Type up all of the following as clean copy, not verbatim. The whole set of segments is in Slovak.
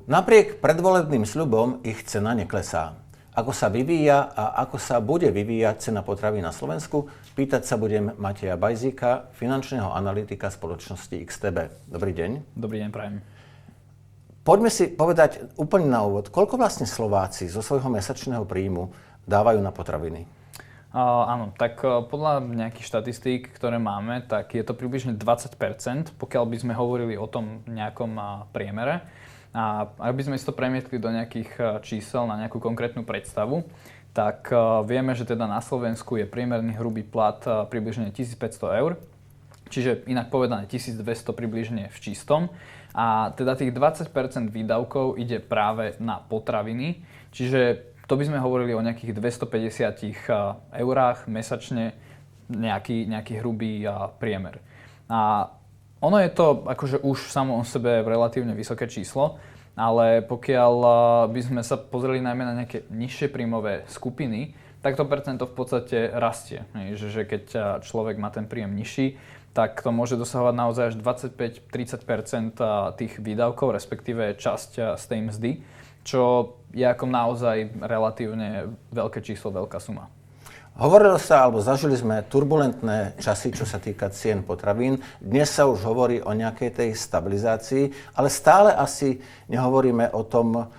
Napriek predvolebným sľubom ich cena neklesá. Ako sa vyvíja a ako sa bude vyvíjať cena potravín na Slovensku, pýtať sa budem Mateja Bajzíka, finančného analytika spoločnosti XTB. Dobrý deň. Dobrý deň, prajem. Poďme si povedať úplne na úvod, koľko vlastne Slováci zo svojho mesačného príjmu dávajú na potraviny? Áno, tak podľa nejakých štatistík, ktoré máme, tak je to približne 20%, pokiaľ by sme hovorili o tom nejakom priemere. A ak by sme si to premietli do nejakých čísel na nejakú konkrétnu predstavu, tak vieme, že teda na Slovensku je priemerný hrubý plat približne 1500 eur, čiže inak povedané 1200 približne v čistom. A teda tých 20% výdavkov ide práve na potraviny, čiže to by sme hovorili o nejakých 250 eurách mesačne nejaký hrubý priemer. A ono je to akože už samo o sebe relatívne vysoké číslo, ale pokiaľ by sme sa pozreli najmä na nejaké nižšie príjmové skupiny, tak to percento v podstate rastie. Že keď človek má ten príjem nižší, tak to môže dosahovať naozaj až 25-30% tých výdavkov, respektíve časť z tej mzdy, čo je ako naozaj relatívne veľké číslo, veľká suma. Hovorilo sa, alebo zažili sme turbulentné časy, čo sa týka cien potravín. Dnes sa už hovorí o nejakej tej stabilizácii, ale stále asi nehovoríme o tom,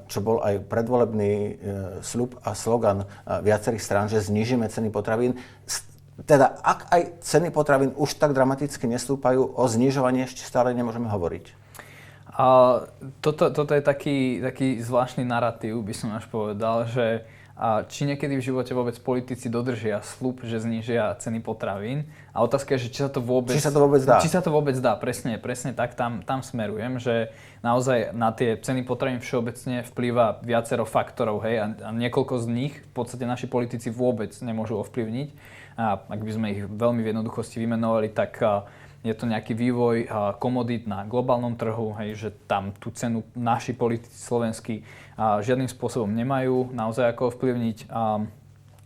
čo bol aj predvolebný sľub a slogan viacerých strán, že znížime ceny potravín. Teda, ak aj ceny potravín už tak dramaticky nestúpajú, o znižovaní ešte stále nemôžeme hovoriť. Toto je taký zvláštny narratív, by som až povedal, že či niekedy v živote vôbec politici dodržia sľub, že znížia ceny potravín. A otázka je, že či sa to vôbec dá. Či sa to vôbec dá, presne tak, tam smerujem, že naozaj na tie ceny potravín všeobecne vplýva viacero faktorov, hej, a niekoľko z nich v podstate naši politici vôbec nemôžu ovplyvniť. A ak by sme ich veľmi v jednoduchosti vymenovali, tak je to nejaký vývoj komodít na globálnom trhu, hej, že tam tú cenu naši politici slovenskí žiadnym spôsobom nemajú naozaj ako ovplyvniť.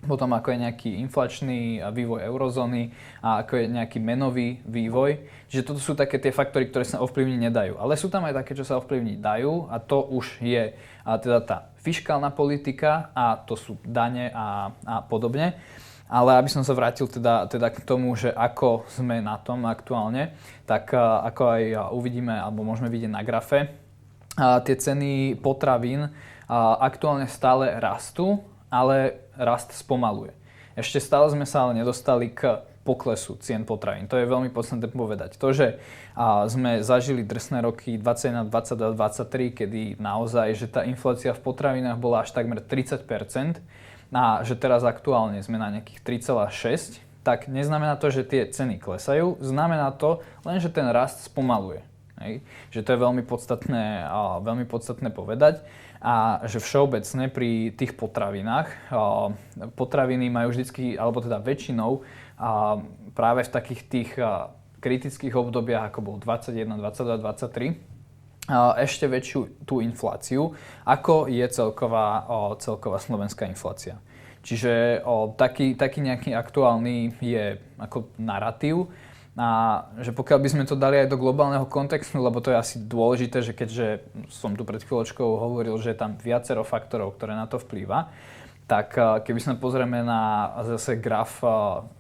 Potom ako je nejaký inflačný vývoj eurozóny a ako je nejaký menový vývoj. Čiže toto sú také tie faktory, ktoré sa ovplyvniť nedajú. Ale sú tam aj také, čo sa ovplyvniť dajú a to už je teda tá fiškálna politika a to sú dane a podobne. Ale aby som sa vrátil teda k tomu, že ako sme na tom aktuálne, tak ako aj uvidíme, alebo môžeme vidieť na grafe, tie ceny potravín aktuálne stále rastú, ale rast spomaluje. Ešte stále sme sa ale nedostali k poklesu cien potravín. To je veľmi podstatné povedať. To, že sme zažili drsné roky 21, 22, 23, kedy naozaj, že tá inflácia v potravinách bola až takmer 30%, a že teraz aktuálne sme na nejakých 3,6%, tak neznamená to, že tie ceny klesajú, znamená to len, že ten rast spomaluje. Hej. Že to je veľmi podstatné povedať a že všeobecne pri tých potravinách, potraviny majú vždycky, alebo teda väčšinou práve v takých tých kritických obdobiach, ako bol 21, 22, 23, ešte väčšiu tú infláciu, ako je celková slovenská inflácia. Čiže taký nejaký aktuálny je ako narratív. A že pokiaľ by sme to dali aj do globálneho kontextu, lebo to je asi dôležité, že keďže som tu pred chvíľočkou hovoril, že je tam viacero faktorov, ktoré na to vplýva, tak keby sa pozrieme na zase graf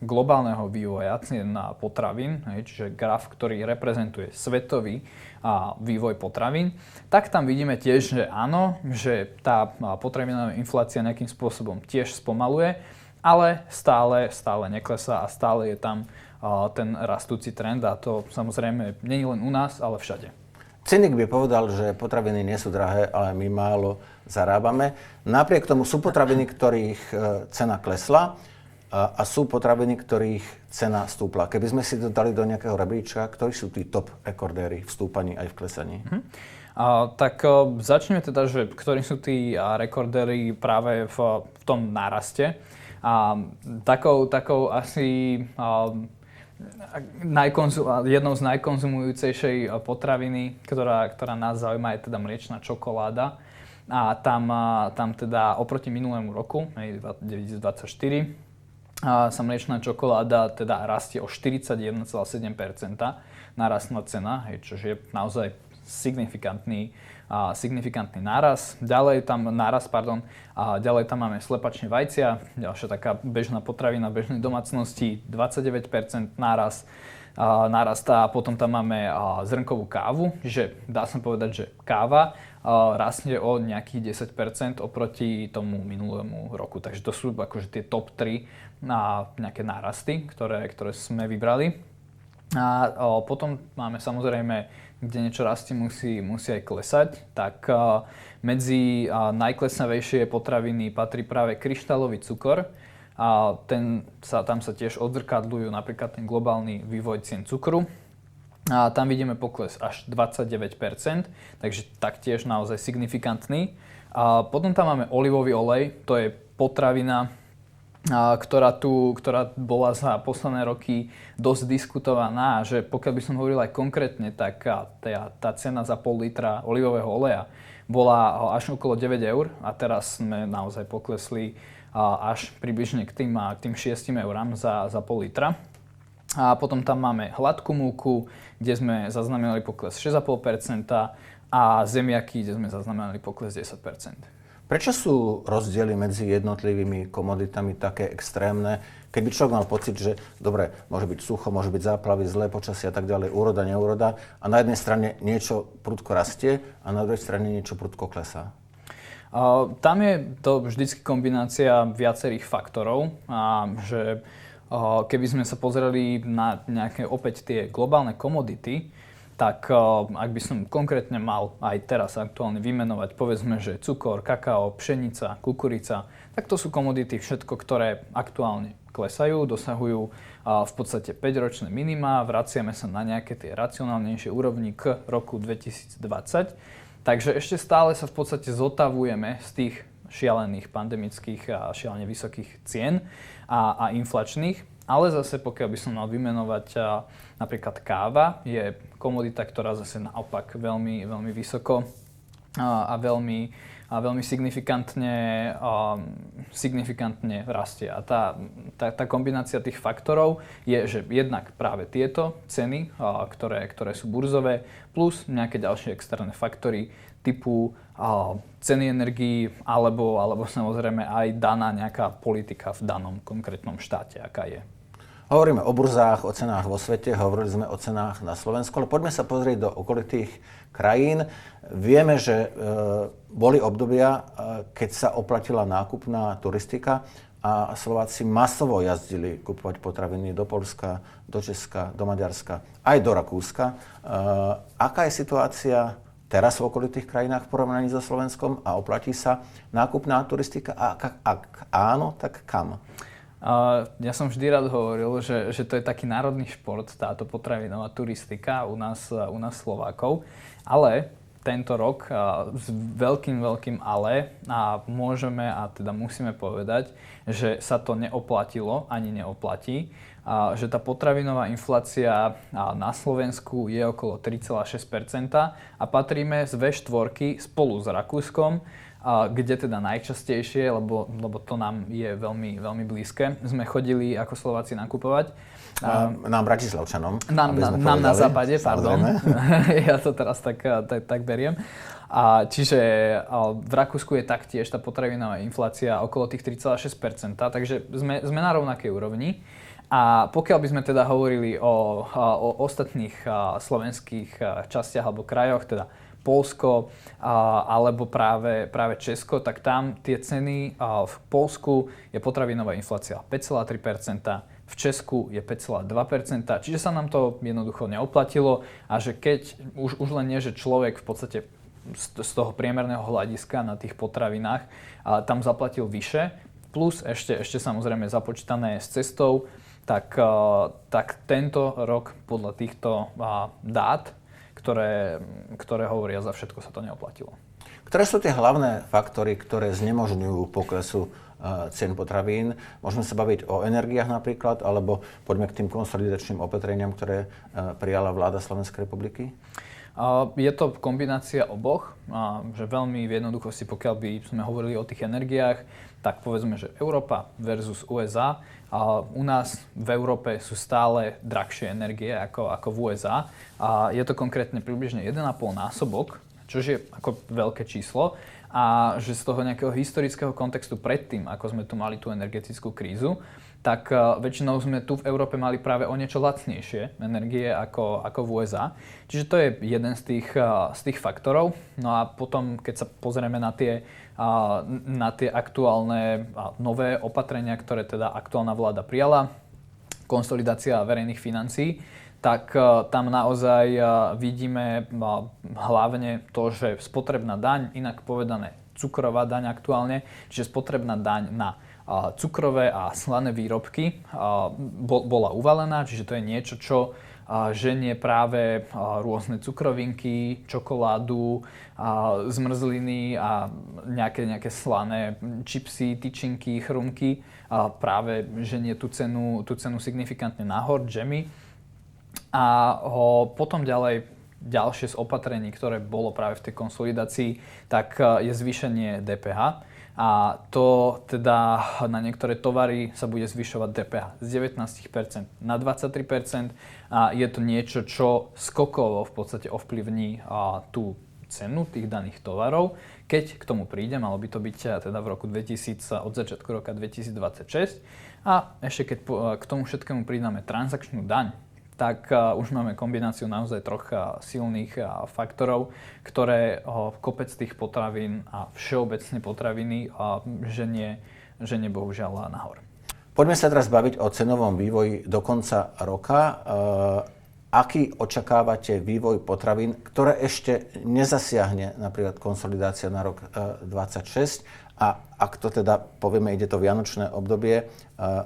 globálneho vývoja cien potravín, čiže graf, ktorý reprezentuje svetový vývoj potravín, tak tam vidíme tiež, že áno, že tá potravinová inflácia nejakým spôsobom tiež spomaluje, ale stále neklesá a stále je tam ten rastúci trend a to samozrejme nie je len u nás, ale všade. Cynik by povedal, že potraviny nie sú drahé, ale my málo zarábame. Napriek tomu sú potraviny, ktorých cena klesla a sú potraviny, ktorých cena stúpla. Keby sme si to dali do nejakého rebríčka, ktorí sú tí top rekordéri v stúpaní aj v klesaní? Tak začneme teda, že ktorí sú tí rekordéri práve v tom náraste. Takou asi jednou z najkonzumujúcejšej potraviny, ktorá nás zaujíma, je teda mliečna čokoláda. A tam teda oproti minulému roku, 2024, sa mliečna čokoláda teda rastie o 41,7%, narastla cena, čo je naozaj signifikantný náraz. Ďalej tam máme slepačné vajcia, ďalšia taká bežná potravina bežnej domácnosti, 29% nárast. A potom tam máme zrnkovú kávu, že dá sa povedať, že káva rastie o nejakých 10% oproti tomu minulému roku. Takže to sú akože tie top 3 nejaké nárasty, ktoré sme vybrali. A potom máme samozrejme, kde niečo rastie, musí aj klesať. Tak medzi najklesavejšie potraviny patrí práve kryštálový cukor. A tam sa tiež odzrkadľujú napríklad ten globálny vývoj cien cukru. A tam vidíme pokles až 29%, takže taktiež naozaj signifikantný. A potom tam máme olivový olej, to je potravina, ktorá bola za posledné roky dosť diskutovaná, že pokiaľ by som hovoril aj konkrétne, tak tá cena za pol litra olivového oleja bola až okolo 9 eur a teraz sme naozaj poklesli až približne k tým 6 eurám za pol litra. A potom tam máme hladkú múku, kde sme zaznamenali pokles 6,5% a zemiaky, kde sme zaznamenali pokles 10%. Prečo sú rozdiely medzi jednotlivými komoditami také extrémne? Keď by človek mal pocit, že dobre, môže byť sucho, môže byť záplavy, zlé počasie a tak ďalej, úroda, neúroda, a na jednej strane niečo prudko rastie a na druhej strane niečo prudko klesá. Tam je to vždycky kombinácia viacerých faktorov, že keby sme sa pozreli na nejaké opäť tie globálne komodity, tak ak by som konkrétne mal aj teraz aktuálne vymenovať, povedzme, že cukor, kakao, pšenica, kukurica, tak to sú komodity všetko, ktoré aktuálne klesajú, dosahujú v podstate 5-ročné minima, vraciame sa na nejaké tie racionálnejšie úrovni k roku 2020. Takže ešte stále sa v podstate zotavujeme z tých šialených pandemických a šialene vysokých cien a inflačných. Ale zase pokiaľ by som mal vymenovať napríklad káva, je komodita, ktorá zase naopak veľmi, veľmi vysoko a veľmi signifikantne rastie. A tá kombinácia tých faktorov je, že jednak práve tieto ceny, ktoré sú burzové, plus nejaké ďalšie externé faktory typu ceny energií alebo samozrejme aj daná nejaká politika v danom konkrétnom štáte, aká je. Hovoríme o burzách, o cenách vo svete, hovorili sme o cenách na Slovensku, ale poďme sa pozrieť do okolitých krajín. Vieme, že boli obdobia, keď sa oplatila nákupná turistika a Slováci masovo jazdili kupovať potraviny do Poľska, do Česka, do Maďarska, aj do Rakúska. Aká je situácia teraz v okolitých krajinách v porovnaní so Slovenskom a oplatí sa nákupná turistika? A ak áno, tak kam? Ja som vždy rád hovoril, že to je taký národný šport, táto potravinová turistika u nás Slovákov, ale tento rok s veľkým ale a môžeme a teda musíme povedať, že sa to neoplatilo ani neoplatí, že tá potravinová inflácia na Slovensku je okolo 3,6% a patríme z V4 spolu s Rakúskom, kde teda najčastejšie, lebo to nám je veľmi, veľmi blízke, sme chodili ako Slováci nakupovať. Nám Bratislavčanom. Nám na západe, pardon. Ja to teraz tak beriem. Čiže v Rakúsku je taktiež tá potravinová inflácia okolo tých 3,6%, takže sme na rovnakej úrovni. A pokiaľ by sme teda hovorili o ostatných slovenských častiach alebo krajoch, teda Poľsko alebo práve Česko, tak tam tie ceny v Poľsku je potravinová inflácia 5,3%, v Česku je 5,2%, čiže sa nám to jednoducho neoplatilo a že keď už len nie, že človek v podstate z toho priemerného hľadiska na tých potravinách tam zaplatil vyše, plus ešte samozrejme započítané s cestou, tak tento rok podľa týchto dát, ktoré hovoria za všetko, sa to neoplatilo. Ktoré sú tie hlavné faktory, ktoré znemožňujú poklesu cien potravín? Môžeme sa baviť o energiách napríklad, alebo poďme k tým konsolidačným opatreniam, ktoré prijala vláda Slovenskej republiky? Je to kombinácia oboch, že veľmi v jednoduchosti, pokiaľ by sme hovorili o tých energiách, tak povedzme, že Európa versus USA. U nás v Európe sú stále drahšie energie ako v USA. Je to konkrétne približne 1,5 násobok, čo je ako veľké číslo. A že z toho nejakého historického kontextu predtým, ako sme tu mali tú energetickú krízu, tak väčšinou sme tu v Európe mali práve o niečo lacnejšie energie ako v USA. Čiže to je jeden z tých faktorov. No a potom, keď sa pozrieme na tie aktuálne nové opatrenia, ktoré teda aktuálna vláda prijala, konsolidácia verejných financií, tak tam naozaj vidíme hlavne to, že spotrebná daň, inak povedané cukrová daň aktuálne, čiže spotrebná daň na cukrové a slané výrobky bola uvalená, čiže to je niečo, čo ženie práve rôzne cukrovinky, čokoládu, zmrzliny a nejaké slané čipsy, tyčinky, chrumky. Práve ženie tú cenu signifikantne nahor, džemy. A potom ďalšie z opatrení, ktoré bolo práve v tej konsolidácii, tak je zvýšenie DPH. A to teda na niektoré tovary sa bude zvyšovať DPH z 19% na 23%. A je to niečo, čo skokovo v podstate ovplyvní tú cenu tých daných tovarov. Keď k tomu príde, malo by to byť teda v roku 2000, od začiatku roka 2026. A ešte keď k tomu všetkému pridáme transakčnú daň, tak už máme kombináciu naozaj troch silných faktorov, ktoré kopec tých potravín a všeobecne potraviny ženie bohužiaľ nahor. Poďme sa teraz baviť o cenovom vývoji do konca roka. Aký očakávate vývoj potravín, ktoré ešte nezasiahne napríklad konsolidácia na rok 2026? A ak to teda povieme, ide to vianočné obdobie,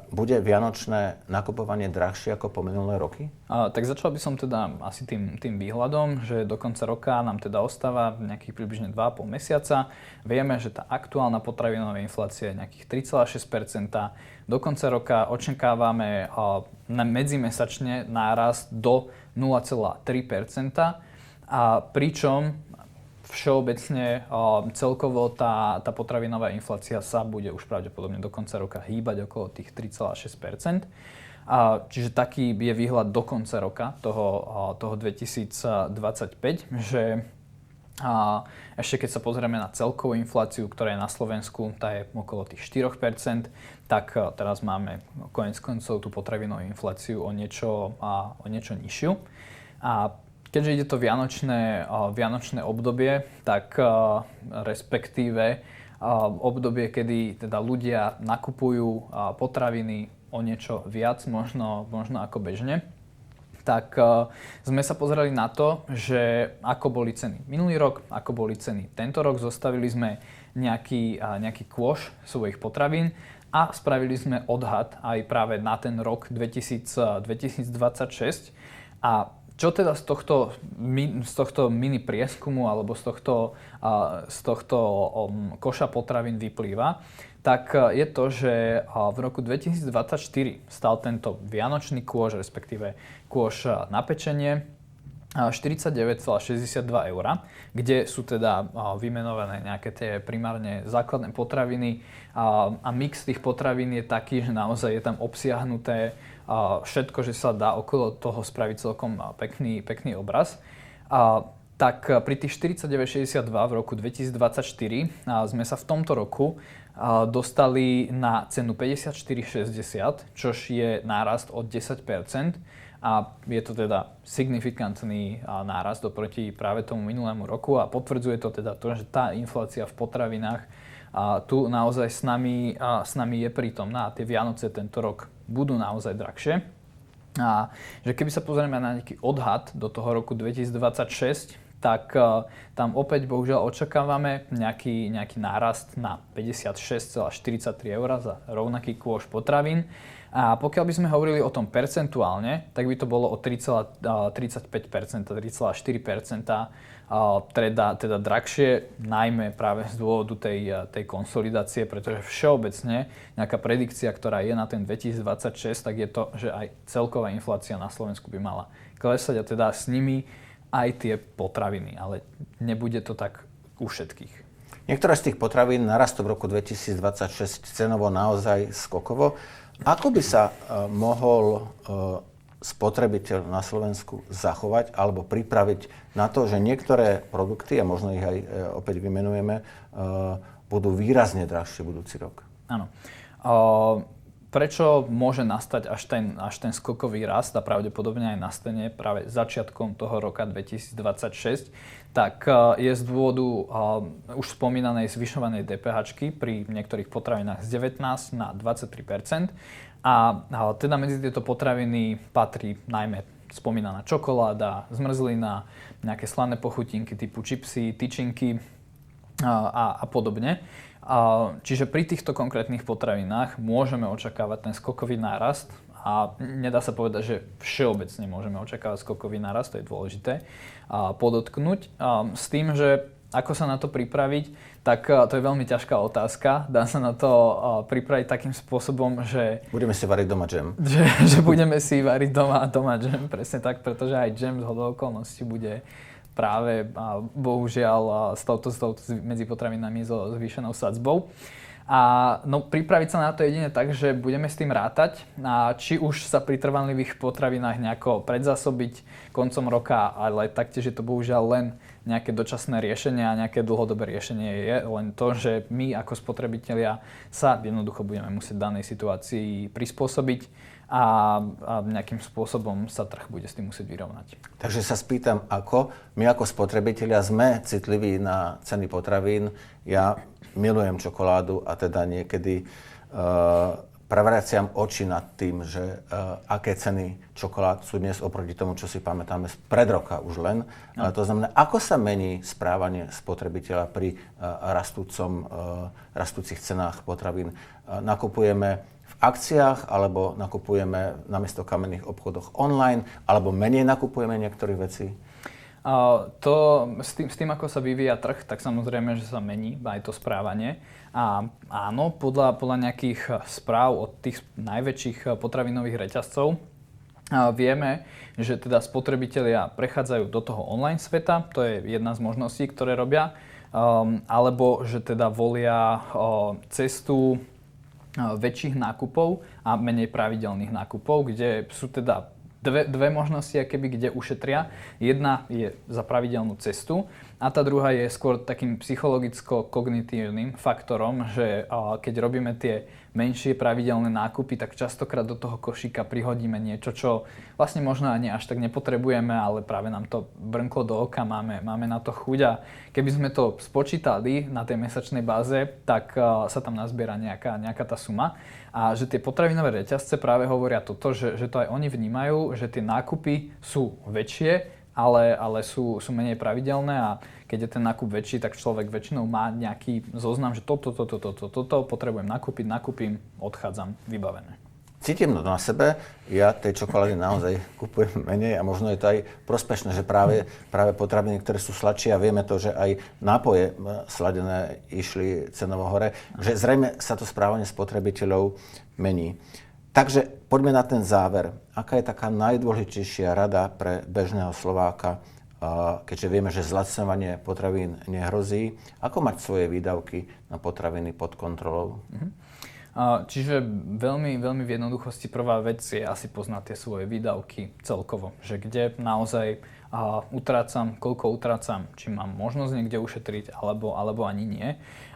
bude vianočné nakupovanie drahšie ako po minulé roky? Tak začal by som teda asi tým výhľadom, že do konca roka nám teda ostáva nejakých približne 2,5 mesiaca. Vieme, že tá aktuálna potravinová inflácia je nejakých 3,6%. Do konca roka očakávame medzimesačne nárast do 0,3%. A pričom všeobecne celkovo tá potravinová inflácia sa bude už pravdepodobne do konca roka hýbať okolo tých 3,6%. Čiže taký je výhľad do konca roka toho 2025, že ešte keď sa pozrieme na celkovú infláciu, ktorá je na Slovensku, tá je okolo tých 4%, tak teraz máme koniec koncov tú potravinovú infláciu o niečo nižšiu. A keďže ide to vianočné obdobie, tak respektíve obdobie, kedy teda ľudia nakupujú potraviny o niečo viac, možno ako bežne, tak sme sa pozerali na to, že ako boli ceny minulý rok, ako boli ceny tento rok. Zostavili sme nejaký kôš svojich potravín a spravili sme odhad aj práve na ten rok 2026. A čo teda z tohto mini prieskumu alebo z tohto koša potravín vyplýva, tak je to, že v roku 2024 stal tento vianočný kôš, respektíve kôš na pečenie, 49,62 eur, kde sú teda vymenované nejaké tie primárne základné potraviny a mix tých potravín je taký, že naozaj je tam obsiahnuté všetko, že sa dá okolo toho spraviť celkom pekný obraz. Tak pri tých 49,62 v roku 2024 sme sa v tomto roku dostali na cenu 54,60, čož je nárast od 10%. A je to teda signifikantný nárast oproti práve tomu minulému roku a potvrdzuje to teda to, že tá inflácia v potravinách tu naozaj s nami je prítomná a tie Vianoce tento rok budú naozaj drahšie. A že keby sa pozrieme na nejaký odhad do toho roku 2026, tak tam opäť bohužiaľ očakávame nejaký nárast na 56,43 eur za rovnaký kôš potravín. A pokiaľ by sme hovorili o tom percentuálne, tak by to bolo o 3,35%, 3,4%, teda drahšie, najmä práve z dôvodu tej konsolidácie, pretože všeobecne nejaká predikcia, ktorá je na ten 2026, tak je to, že aj celková inflácia na Slovensku by mala klesať a teda s nimi aj tie potraviny, ale nebude to tak u všetkých. Niektoré z tých potravín narastú v roku 2026 cenovo naozaj skokovo. Ako by sa mohol spotrebiteľ na Slovensku zachovať alebo pripraviť na to, že niektoré produkty, a možno ich aj opäť vymenujeme, budú výrazne drahšie budúci rok? Áno. Prečo môže nastať až ten skokový rast a pravdepodobne aj nastane práve začiatkom toho roka 2026, tak je z dôvodu už spomínanej zvyšovanej DPH-čky pri niektorých potravinách z 19 na 23%. A teda medzi tieto potraviny patrí najmä spomínaná čokoláda, zmrzlina, nejaké slané pochutinky typu čipsy, tyčinky a podobne. Čiže pri týchto konkrétnych potravinách môžeme očakávať ten skokový nárast a nedá sa povedať, že všeobecne môžeme očakávať skokový nárast, to je dôležité podotknúť. S tým, že ako sa na to pripraviť, tak to je veľmi ťažká otázka. Dá sa na to pripraviť takým spôsobom, že... Budeme si variť doma džem. Že budeme si variť doma džem, presne tak, pretože aj džem z hodou okolností bude práve, bohužiaľ, s touto medzi potravinami so zvýšenou sadzbou. No pripraviť sa na to jedine tak, že budeme s tým rátať, a či už sa pri trvanlivých potravinách nejako predzásobiť koncom roka, ale taktiež je to bohužiaľ len nejaké dočasné riešenie a nejaké dlhodobé riešenie je len to, že my ako spotrebitelia sa jednoducho budeme musieť danej situácii prispôsobiť a nejakým spôsobom sa trh bude s tým musieť vyrovnať. Takže sa spýtam, ako my ako spotrebitelia sme citliví na ceny potravín. Ja milujem čokoládu a teda niekedy prevraciam oči nad tým, že aké ceny čokolád sú dnes oproti tomu, čo si pamätáme pred roka už len. No. To znamená, ako sa mení správanie spotrebiteľa pri rastúcich cenách potravín. Nakupujeme v akciách, alebo nakupujeme namiesto kamenných obchodoch online, alebo menej nakupujeme niektorých vecí? S tým, ako sa vyvíja trh, tak samozrejme, že sa mení aj to správanie. A áno, podľa nejakých správ od tých najväčších potravinových reťazcov vieme, že teda spotrebitelia prechádzajú do toho online sveta, to je jedna z možností, ktoré robia, alebo že teda volia cestu väčších nákupov a menej pravidelných nákupov, kde sú teda dve možnosti, kde ušetria. Jedna je za pravidelnú cestu a tá druhá je skôr takým psychologicko-kognitívnym faktorom, že keď robíme tie menšie pravidelné nákupy, tak častokrát do toho košíka prihodíme niečo, čo vlastne možno ani až tak nepotrebujeme, ale práve nám to brnklo do oka, máme na to chuť a keby sme to spočítali na tej mesačnej báze, tak sa tam nazbiera nejaká tá suma. A že tie potravinové reťazce práve hovoria toto, že to aj oni vnímajú, že tie nákupy sú väčšie, ale sú menej pravidelné a keď je ten nákup väčší, tak človek väčšinou má nejaký zoznam, že toto potrebujem nakúpim, odchádzam, vybavené. Cítim to na sebe, ja tej čokolády naozaj kupujem menej a možno je to aj prospešné, že práve potraviny, ktoré sú sladšie a vieme to, že aj nápoje sladené išli cenovo hore, že zrejme sa to správanie spotrebiteľov mení. Takže poďme na ten záver. Aká je taká najdôležitejšia rada pre bežného Slováka, keďže vieme, že zlacňovanie potravín nehrozí? Ako mať svoje výdavky na potraviny pod kontrolou? Čiže veľmi, veľmi v jednoduchosti prvá vec je asi poznať tie svoje výdavky celkovo. Že kde naozaj utrácam, koľko utrácam, či mám možnosť niekde ušetriť, alebo ani nie.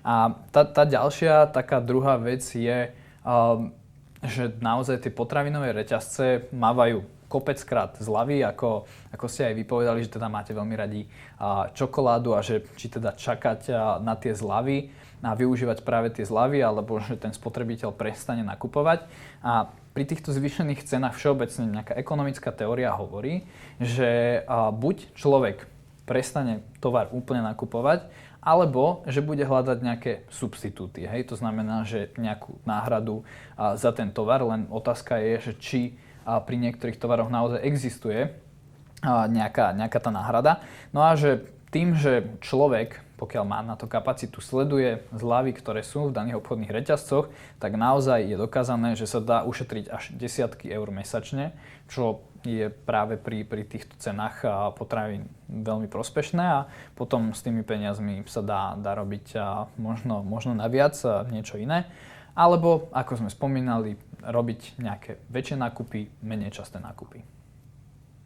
A tá ďalšia, taká druhá vec je, že naozaj tie potravinové reťazce mávajú kopeckrát zľavy, ako ste aj vypovedali, že teda máte veľmi radi čokoládu a že či teda čakať na tie zľavy a využívať práve tie zľavy, alebo že ten spotrebiteľ prestane nakupovať. A pri týchto zvýšených cenách všeobecne nejaká ekonomická teória hovorí, že buď človek prestane tovar úplne nakupovať, alebo že bude hľadať nejaké substitúty. Hej? To znamená, že nejakú náhradu za ten tovar, len otázka je, že či pri niektorých tovaroch naozaj existuje nejaká tá náhrada. No a že tým, že človek pokiaľ má na to kapacitu, sleduje zľavy, ktoré sú v daných obchodných reťazcoch, tak naozaj je dokázané, že sa dá ušetriť až desiatky eur mesačne, čo je práve pri týchto cenách potravín veľmi prospešné a potom s tými peniazmi sa dá robiť možno naviac niečo iné. Alebo, ako sme spomínali, robiť nejaké väčšie nákupy, menej časté nákupy.